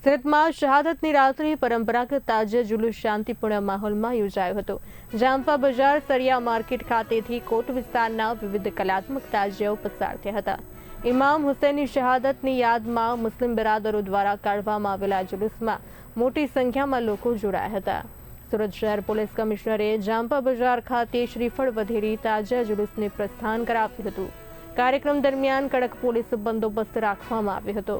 સુરતમાં શહાદતની રાત્રિ પરંપરાગત તાજિયા જુલુસ શાંતિપૂર્ણ માહોલમાં યોજાયો હતો। જામપા બજાર સરિયા માર્કેટ ખાતેથી કોટ વિસ્તારના વિવિધ કલાત્મક તાજિયાઓ પસાર થયા હતા। ઇમામ હુસૈનની શહાદતની યાદમાં મુસ્લિમ બિરાદરો દ્વારા કાઢવામાં આવેલા જુલુસમાં મોટી સંખ્યામાં લોકો જોડાયા હતા। સુરત શહેર પોલીસ કમિશનરે જામપા બજાર ખાતે શ્રીફળ વધેરી તાજિયા જુલુસને પ્રસ્થાન કરાવ્યું હતું। કાર્યક્રમ દરમિયાન કડક પોલીસ બંદોબસ્ત રાખવામાં આવ્યો હતો।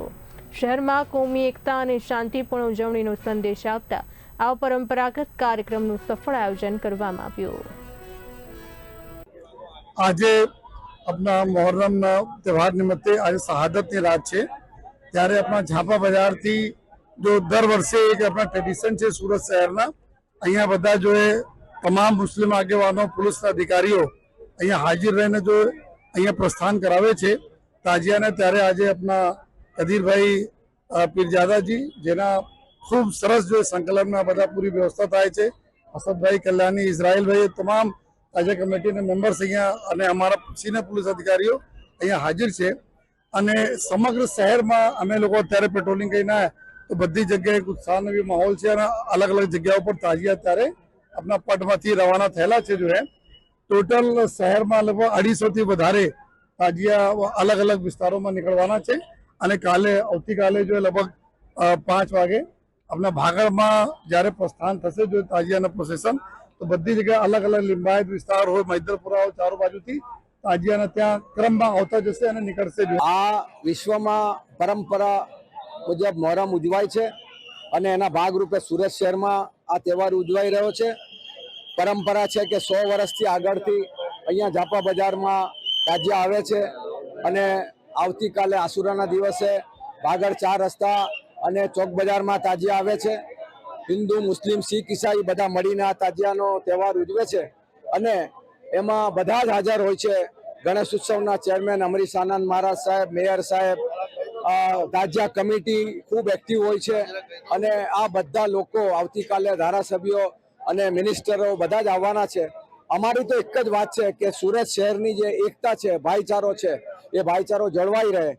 શહેરમાં કોમી એકતા અને શાંતિપૂર્ણ ઉજવણીનો સંદેશ આપતા આ પરંપરાગત કાર્યક્રમનું સફળ આયોજન કરવામાં આવ્યું। આજે अपना मोहर्रम त्यौहार निमित्ते आज शहादतनी रात है त्यारे अपना झापा बजार थी जो दर वर्षे एक अपना ट्रेडिशन है सूरत शहरना अहींया बधा जो है तमाम मुस्लिम आगेवानो पुलिस अधिकारीओ अहींया हाजिर रहीने जो अहींया प्रस्थान करावे छे ताजियाने। त्यारे आज अपना कदीरभाई पीरजादाजी जेना खूब सरस जो संकलन में बधा पूरी व्यवस्था थाय छे। असदभाई कल्याणी इजराइलभाई तमाम ताजिया कमिटी मेम्बर्स अहींया अने अमारा सीनियर पुलिस अधिकारीओ अहींया हाजिर छे अने समग्र शहर में अमे लोग अत्यारे पेट्रोलिंग करीने आया तो बधी जगह उत्साहनो भी माहौल है। अलग अलग जगहों पर ताजिया अत्यारे अपना पटमांथी रवाना थयेला छे। जो है टोटल शहर में लगभग 250 थी वधारे ताजिया अलग अलग विस्तारों में निकलवाना छे अने काले आवतीकाले जो लगभग 5 वागे अपना भागड़ में जयरे प्रस्थान थशे जो ताजिया प्रोसेसन तो बधी जगह अलग अलग लिंबायत विस्तार हो मैदरपुरा हो चारों बाजूथी ताजिया त्या क्रम में आवता जशे अने निकळशे। आ विश्व में परंपरा मुजब मोहरम उजवाय छे अने एना भागरूपे सूरत शहर में आ तहेवार उजवाई रह्यो छे। परंपरा छे के 100 वर्षथी आगळथी अहींया झापा बजार में ताजिया आवे छे अने आवती काले आसुराना दिवसे भागड़ 4 रस्ता अने चौक बजार में ताजिया आवे छे। हिंदू मुस्लिम सीख ईसाई बधा मळीने आ ताजियानो तहेवार उजवे छे अने एमां बधा ज हाजर होय छे। गणेश उत्सवना चेरमेन अमरीश आनंद महाराज साहेब, मेयर साहेब, ताजिया कमिटी खूब एक्टिव होय छे अने आ बधा लोको आवती काले धारासभ्यो अने मिनिस्टरो बधा ज आववाना छे। अमारी तो एक ज वात छे के सूरत शहरनी जे एकता छे, भाईचारो छे, ए भाईचारो जळवाई रहे